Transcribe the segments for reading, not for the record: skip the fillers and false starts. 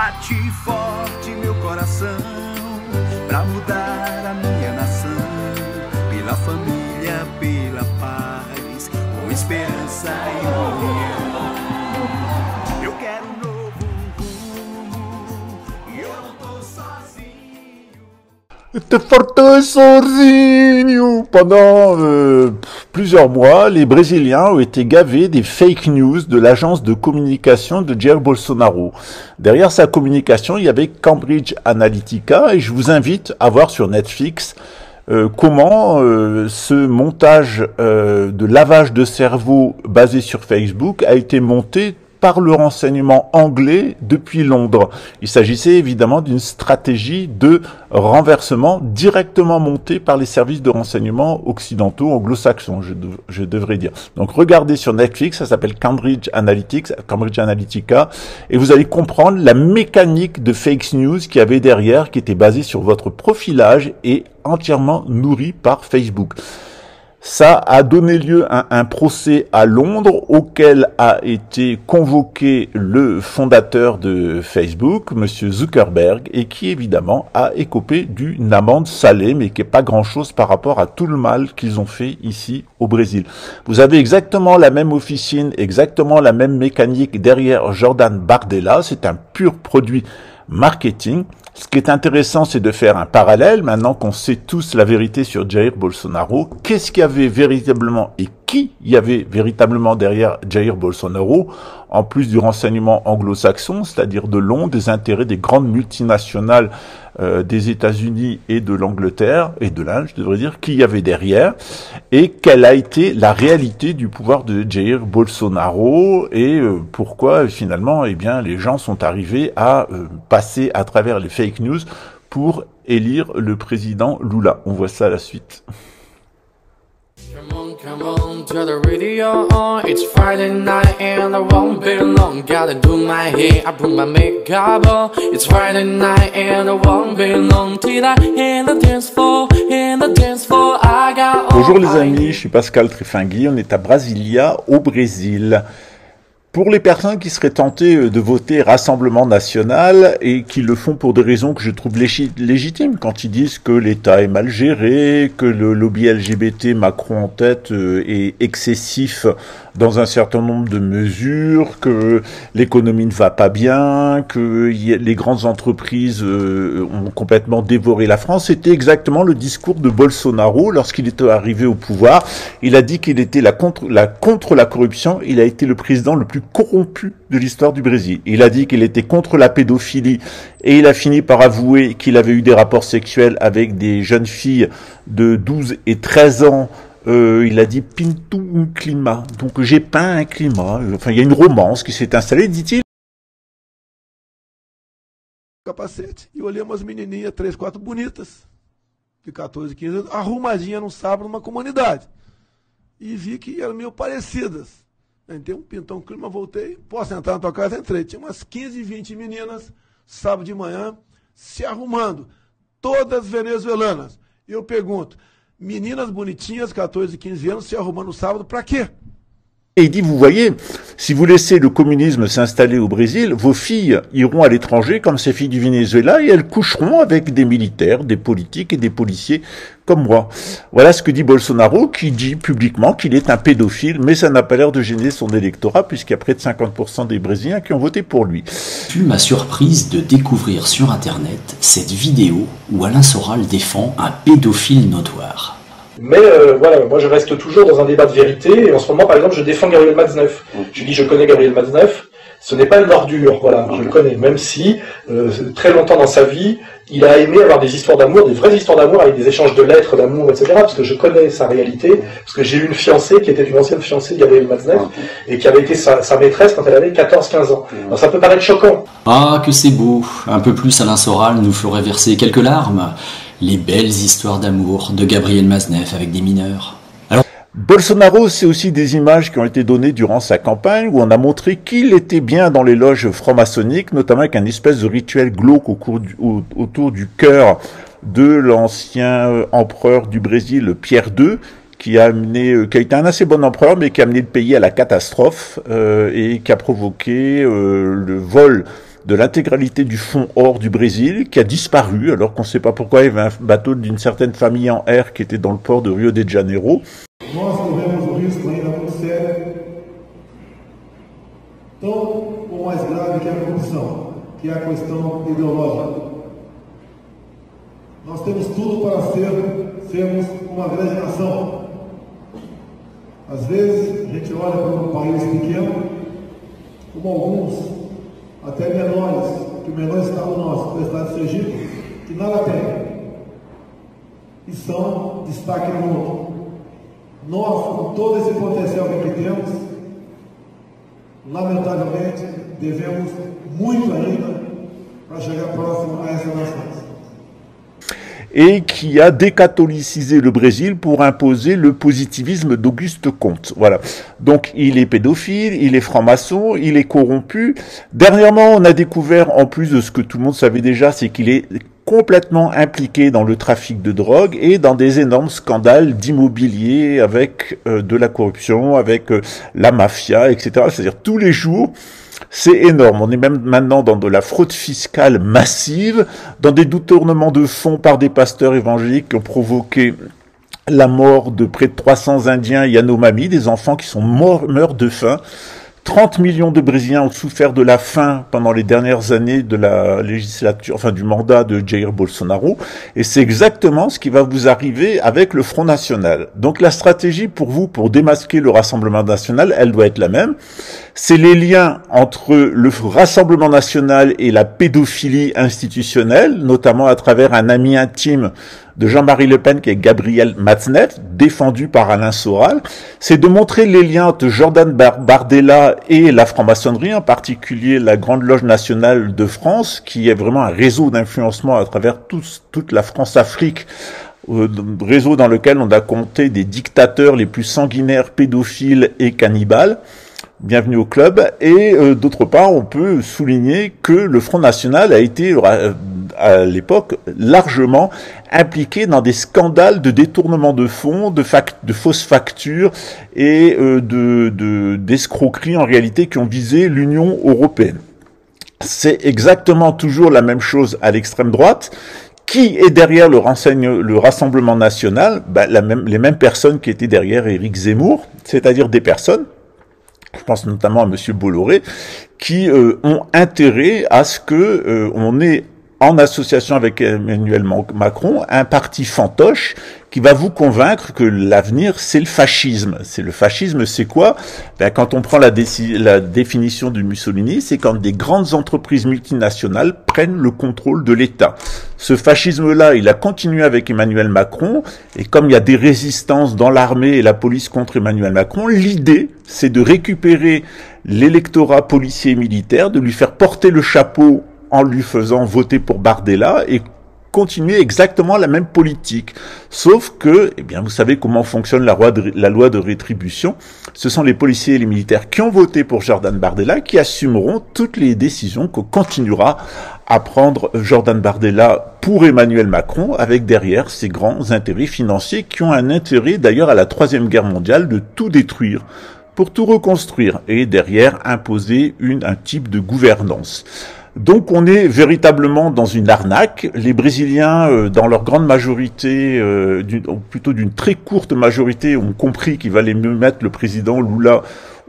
Bate forte meu coração pra mudar a minha nação, pela família, pela paz, com esperança e união. Eu quero um novo rumo e eu não tô sozinho. T'es forte sozinho. Pendant plusieurs mois, les Brésiliens ont été gavés des fake news de l'agence de communication de Jair Bolsonaro. Derrière sa communication, il y avait Cambridge Analytica et je vous invite à voir sur Netflix comment ce montage de lavage de cerveau basé sur Facebook a été monté par le renseignement anglais depuis Londres. Il s'agissait évidemment d'une stratégie de renversement directement montée par les services de renseignement occidentaux, anglo-saxons, je devrais dire. Donc regardez sur Netflix, ça s'appelle Cambridge Analytica, et vous allez comprendre la mécanique de fake news qu'il y avait derrière, qui était basée sur votre profilage et entièrement nourrie par Facebook. Ça a donné lieu à un procès à Londres auquel a été convoqué le fondateur de Facebook, Monsieur Zuckerberg, et qui évidemment a écopé d'une amende salée, mais qui n'est pas grand-chose par rapport à tout le mal qu'ils ont fait ici au Brésil. Vous avez exactement la même officine, exactement la même mécanique derrière Jordan Bardella. C'est un pur produit marketing. Ce qui est intéressant, c'est de faire un parallèle, maintenant qu'on sait tous la vérité sur Jair Bolsonaro. Qu'est-ce qu'il y avait véritablement et qui y avait véritablement derrière Jair Bolsonaro, en plus du renseignement anglo-saxon, c'est-à-dire de Londres, des intérêts des grandes multinationales des États-Unis et de l'Angleterre, et de l'Inde, je devrais dire, qui y avait derrière, et quelle a été la réalité du pouvoir de Jair Bolsonaro, et pourquoi finalement, eh bien, les gens sont arrivés à passer à travers les fake news pour élire le président Lula. On voit ça à la suite. Come on to the radio on. It's Friday night and I won't be long. Gotta do my hair, I put my makeup on. It's Friday night and I won't be long. Till I in the dance floor, I got all. Bonjour les amis, je suis Pascal Trifangui, on est à Brasilia, au Brésil. Pour les personnes qui seraient tentées de voter Rassemblement National et qui le font pour des raisons que je trouve légitimes, quand ils disent que l'État est mal géré, que le lobby LGBT Macron en tête est excessif dans un certain nombre de mesures, que l'économie ne va pas bien, que les grandes entreprises ont complètement dévoré la France, c'était exactement le discours de Bolsonaro lorsqu'il était arrivé au pouvoir. Il a dit qu'il était contre la corruption, il a été le président le plus corrompu de l'histoire du Brésil. Il a dit qu'il était contre la pédophilie et il a fini par avouer qu'il avait eu des rapports sexuels avec des jeunes filles de 12 et 13 ans. Il a dit « Pinto un climat ». Donc j'ai peint un climat. Enfin, il y a une romance qui s'est installée, dit-il. Capacete e olhei umas menininhas, 3, 4 bonitas, de 14, 15 anos, arrumadinhas num sábado numa comunidade. E vi que eram meio parecidas. Entrei um pintão clima, voltei, posso entrar na tua casa? Entrei. Tinha umas 15, 20 meninas, sábado de manhã, se arrumando, todas venezuelanas. E eu pergunto, meninas bonitinhas, 14, 15 anos, se arrumando no sábado, para quê? Et il dit, vous voyez, si vous laissez le communisme s'installer au Brésil, vos filles iront à l'étranger comme ces filles du Venezuela et elles coucheront avec des militaires, des politiques et des policiers comme moi. Voilà ce que dit Bolsonaro, qui dit publiquement qu'il est un pédophile, mais ça n'a pas l'air de gêner son électorat puisqu'il y a près de 50% des Brésiliens qui ont voté pour lui. Fut ma surprise de découvrir sur Internet cette vidéo où Alain Soral défend un pédophile notoire. Mais voilà, moi je reste toujours dans un débat de vérité, et en ce moment par exemple je défends Gabriel Matzneff. Je dis je connais Gabriel Matzneff, ce n'est pas une ordure, voilà, je le connais, même si très longtemps dans sa vie, il a aimé avoir des histoires d'amour, des vraies histoires d'amour avec des échanges de lettres d'amour, etc. Parce que je connais sa réalité, parce que j'ai eu une fiancée qui était une ancienne fiancée de Gabriel Matzneff, et qui avait été sa maîtresse quand elle avait 14-15 ans. Alors ça peut paraître choquant. Ah que c'est beau, un peu plus Alain Soral nous ferait verser quelques larmes. Les belles histoires d'amour de Gabriel Matzneff avec des mineurs. Bolsonaro, c'est aussi des images qui ont été données durant sa campagne où on a montré qu'il était bien dans les loges franc-maçonniques, notamment avec un espèce de rituel glauque autour du cœur de l'ancien empereur du Brésil, Pierre II, qui a été un assez bon empereur, mais qui a amené le pays à la catastrophe et qui a provoqué le vol de l'intégralité du fonds or du Brésil, qui a disparu, alors qu'on ne sait pas pourquoi. Il y avait un bateau d'une certaine famille en R qui était dans le port de Rio de Janeiro. Nós corremos um risco ainda muito sério, tão ou mais grave que a corrupção, que é a questão ideológica. Nós temos tudo para sermos uma grande nação. Às vezes a gente olha para um país pequeno, como alguns, até menores, que o menor estado nosso, o estado de Sergipe, que nada tem, e são destaque no mundo. Nós, com todo esse potencial que aqui temos, lamentavelmente, devemos muito ainda para chegar próximo a essas nações. Et qui a décatholicisé le Brésil pour imposer le positivisme d'Auguste Comte. Voilà. Donc, il est pédophile, il est franc-maçon, il est corrompu. Dernièrement, on a découvert, en plus de ce que tout le monde savait déjà, c'est qu'il est complètement impliqué dans le trafic de drogue et dans des énormes scandales d'immobilier avec de la corruption, avec la mafia, etc. C'est-à-dire tous les jours, c'est énorme. On est même maintenant dans de la fraude fiscale massive, dans des détournements de fonds par des pasteurs évangéliques qui ont provoqué la mort de près de 300 Indiens Yanomami, des enfants qui meurent de faim. 30 millions de Brésiliens ont souffert de la faim pendant les dernières années de la législature, enfin du mandat de Jair Bolsonaro, et c'est exactement ce qui va vous arriver avec le Front National. Donc la stratégie pour vous, pour démasquer le Rassemblement National, elle doit être la même. C'est les liens entre le Rassemblement National et la pédophilie institutionnelle, notamment à travers un ami intime de Jean-Marie Le Pen qui est Gabriel Matzneff, défendu par Alain Soral, c'est de montrer les liens entre Jordan Bardella et la franc-maçonnerie, en particulier la Grande Loge Nationale de France, qui est vraiment un réseau d'influencement à travers toute la France-Afrique, réseau dans lequel on a compté des dictateurs les plus sanguinaires, pédophiles et cannibales. Bienvenue au club. Et d'autre part, on peut souligner que le Front National a été à l'époque largement impliqué dans des scandales de détournement de fonds, de fausses factures et d'escroqueries en réalité qui ont visé l'Union européenne. C'est exactement toujours la même chose à l'extrême droite. Qui est derrière le Rassemblement National? Les mêmes personnes qui étaient derrière Éric Zemmour, c'est-à-dire des personnes, je pense notamment à Monsieur Bolloré, qui ont intérêt à ce que on ait en association avec Emmanuel Macron un parti fantoche qui va vous convaincre que l'avenir c'est le fascisme. Le fascisme, c'est quoi? Quand on prend la définition de Mussolini, c'est quand des grandes entreprises multinationales prennent le contrôle de l'État. Ce fascisme-là, il a continué avec Emmanuel Macron, et comme il y a des résistances dans l'armée et la police contre Emmanuel Macron, l'idée, c'est de récupérer l'électorat policier et militaire, de lui faire porter le chapeau en lui faisant voter pour Bardella et continuer exactement la même politique. Sauf que, eh bien, vous savez comment fonctionne la loi de rétribution. Ce sont les policiers et les militaires qui ont voté pour Jordan Bardella qui assumeront toutes les décisions que continuera à prendre Jordan Bardella pour Emmanuel Macron, avec derrière ces grands intérêts financiers qui ont un intérêt d'ailleurs à la Troisième Guerre mondiale de tout détruire pour tout reconstruire et derrière imposer un type de gouvernance. Donc on est véritablement dans une arnaque. Les Brésiliens, dans leur grande majorité, plutôt d'une très courte majorité, ont compris qu'il valait mieux mettre le président Lula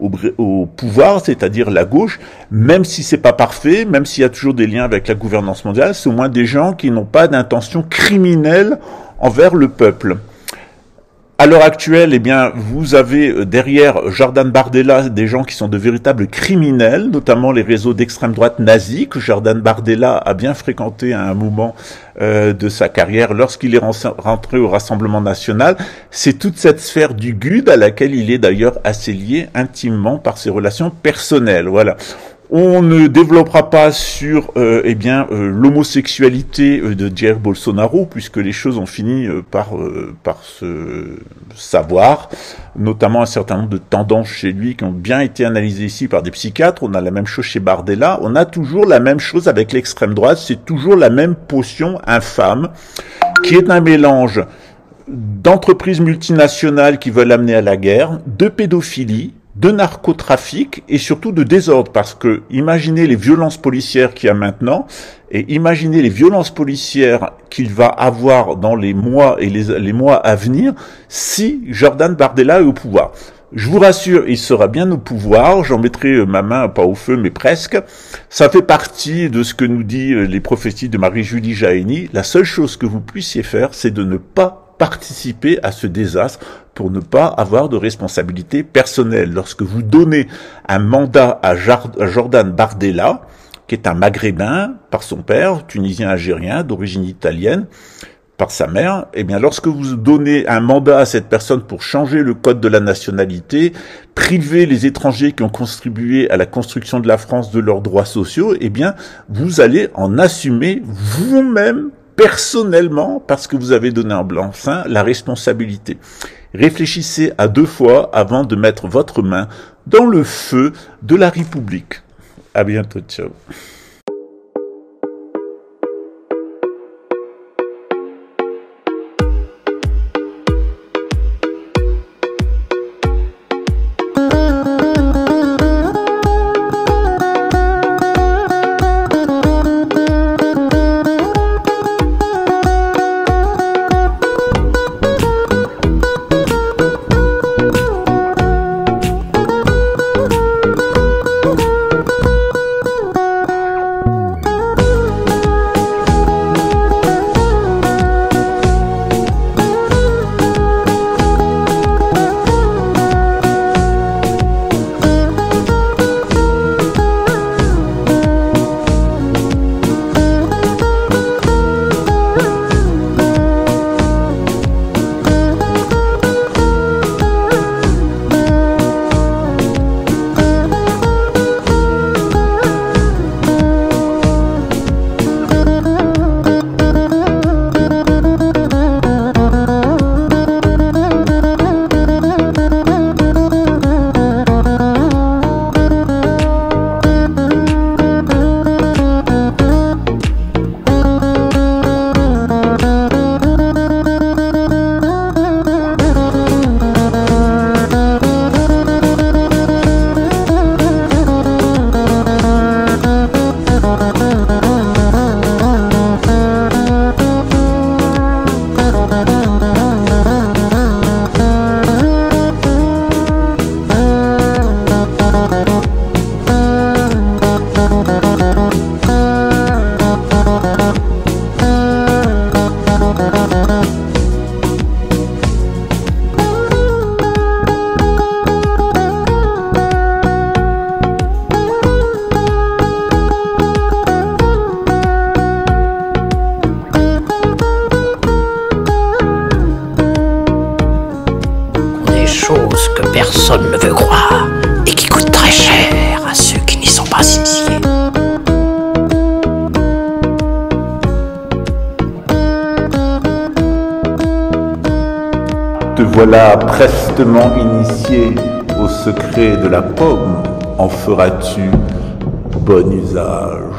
au pouvoir, c'est-à-dire la gauche, même si c'est pas parfait, même s'il y a toujours des liens avec la gouvernance mondiale, c'est au moins des gens qui n'ont pas d'intention criminelle envers le peuple. À l'heure actuelle, eh bien, vous avez derrière Jordan Bardella des gens qui sont de véritables criminels, notamment les réseaux d'extrême droite nazis que Jordan Bardella a bien fréquenté à un moment de sa carrière lorsqu'il est rentré au Rassemblement National. C'est toute cette sphère du GUD à laquelle il est d'ailleurs assez lié intimement par ses relations personnelles. Voilà. On ne développera pas sur l'homosexualité de Jair Bolsonaro, puisque les choses ont fini par se savoir, notamment un certain nombre de tendances chez lui qui ont bien été analysées ici par des psychiatres. On a la même chose chez Bardella, on a toujours la même chose avec l'extrême droite, c'est toujours la même potion infâme, qui est un mélange d'entreprises multinationales qui veulent amener à la guerre, de pédophilie, de narcotrafic et surtout de désordre, parce que imaginez les violences policières qu'il y a maintenant et imaginez les violences policières qu'il va avoir dans les mois et les mois à venir si Jordan Bardella est au pouvoir. Je vous rassure, il sera bien au pouvoir, j'en mettrai ma main, pas au feu, mais presque. Ça fait partie de ce que nous dit les prophéties de Marie-Julie Jahenny. La seule chose que vous puissiez faire, c'est de ne pas participer à ce désastre pour ne pas avoir de responsabilité personnelle. Lorsque vous donnez un mandat à Jordan Bardella, qui est un maghrébin par son père, tunisien-algérien, d'origine italienne, par sa mère, eh bien, lorsque vous donnez un mandat à cette personne pour changer le code de la nationalité, priver les étrangers qui ont contribué à la construction de la France de leurs droits sociaux, eh bien, vous allez en assumer vous-même, personnellement, parce que vous avez donné un blanc-seing, la responsabilité. Réfléchissez à 2 fois avant de mettre votre main dans le feu de la République. À bientôt, ciao. Que personne ne veut croire et qui coûtent très cher à ceux qui n'y sont pas initiés. Te voilà prestement initié au secret de la pomme, en feras-tu bon usage?